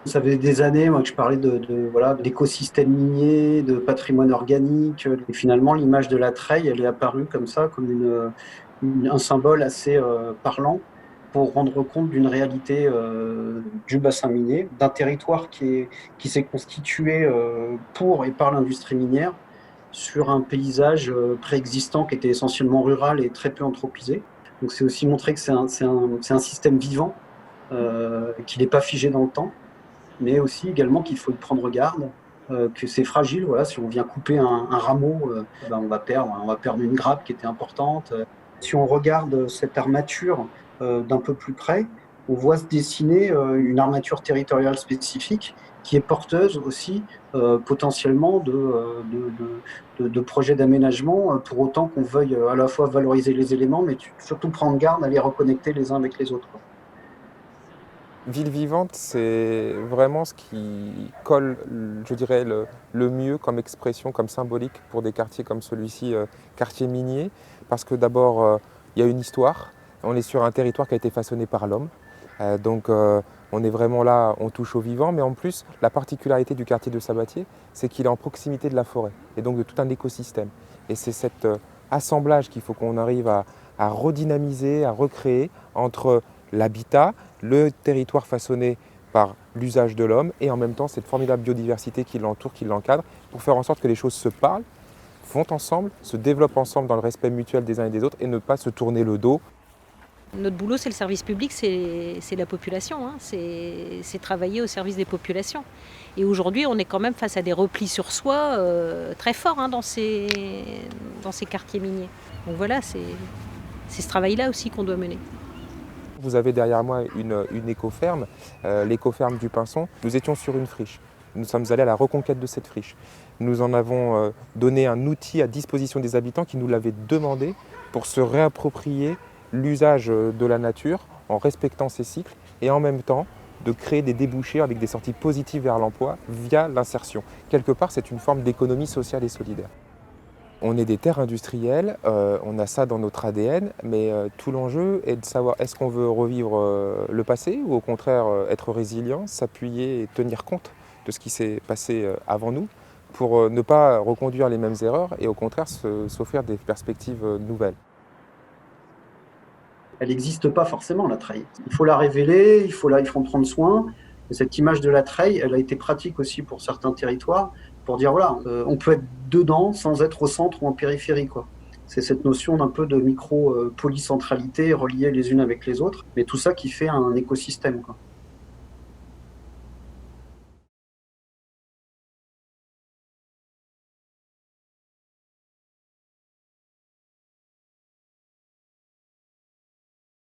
Ça fait des années, moi, que je parlais voilà, d'écosystème minier, de patrimoine organique. Et finalement, l'image de la treille, elle est apparue comme ça, comme un symbole assez parlant pour rendre compte d'une réalité du bassin minier, d'un territoire qui s'est constitué pour et par l'industrie minière sur un paysage préexistant qui était essentiellement rural et très peu anthropisé. Donc c'est aussi montrer que c'est un système vivant, qu'il n'est pas figé dans le temps, mais aussi également qu'il faut y prendre garde, que c'est fragile. Voilà, si on vient couper un rameau, ben on va perdre une grappe qui était importante. Si on regarde cette armature d'un peu plus près, on voit se dessiner une armature territoriale spécifique qui est porteuse aussi potentiellement de projets d'aménagement, pour autant qu'on veuille à la fois valoriser les éléments, mais surtout prendre garde à les reconnecter les uns avec les autres, quoi. Ville vivante, c'est vraiment ce qui colle, je dirais, le mieux comme expression, comme symbolique pour des quartiers comme celui-ci, quartier minier, parce que d'abord, il y a une histoire. On est sur un territoire qui a été façonné par l'homme. Donc, on est vraiment là, on touche au vivant, mais en plus, la particularité du quartier de Sabatier, c'est qu'il est en proximité de la forêt, et donc de tout un écosystème. Et c'est cet assemblage qu'il faut qu'on arrive à redynamiser, à recréer entre l'habitat, le territoire façonné par l'usage de l'homme, et en même temps cette formidable biodiversité qui l'entoure, qui l'encadre, pour faire en sorte que les choses se parlent, vont ensemble, se développent ensemble dans le respect mutuel des uns et des autres, et ne pas se tourner le dos. Notre boulot, c'est le service public, c'est la population, hein. C'est travailler au service des populations. Et aujourd'hui, on est quand même face à des replis sur soi très forts, hein, dans ces quartiers miniers. Donc voilà, c'est ce travail-là aussi qu'on doit mener. Vous avez derrière moi une écoferme, l'écoferme du Pinson. Nous étions sur une friche. Nous sommes allés à la reconquête de cette friche. Nous en avons donné un outil à disposition des habitants qui nous l'avaient demandé pour se réapproprier l'usage de la nature en respectant ses cycles et en même temps de créer des débouchés avec des sorties positives vers l'emploi via l'insertion. Quelque part, c'est une forme d'économie sociale et solidaire. On est des terres industrielles, on a ça dans notre ADN, mais tout l'enjeu est de savoir est-ce qu'on veut revivre le passé ou au contraire être résilient, s'appuyer et tenir compte de ce qui s'est passé avant nous pour ne pas reconduire les mêmes erreurs et au contraire s'offrir des perspectives nouvelles. Elle n'existe pas forcément, la treille. Il faut la révéler, il faut en prendre soin. Et cette image de la treille, elle a été pratique aussi pour certains territoires, pour dire, voilà, on peut être dedans sans être au centre ou en périphérie, quoi. C'est cette notion d'un peu de micro-polycentralité reliées les unes avec les autres, mais tout ça qui fait un écosystème, quoi.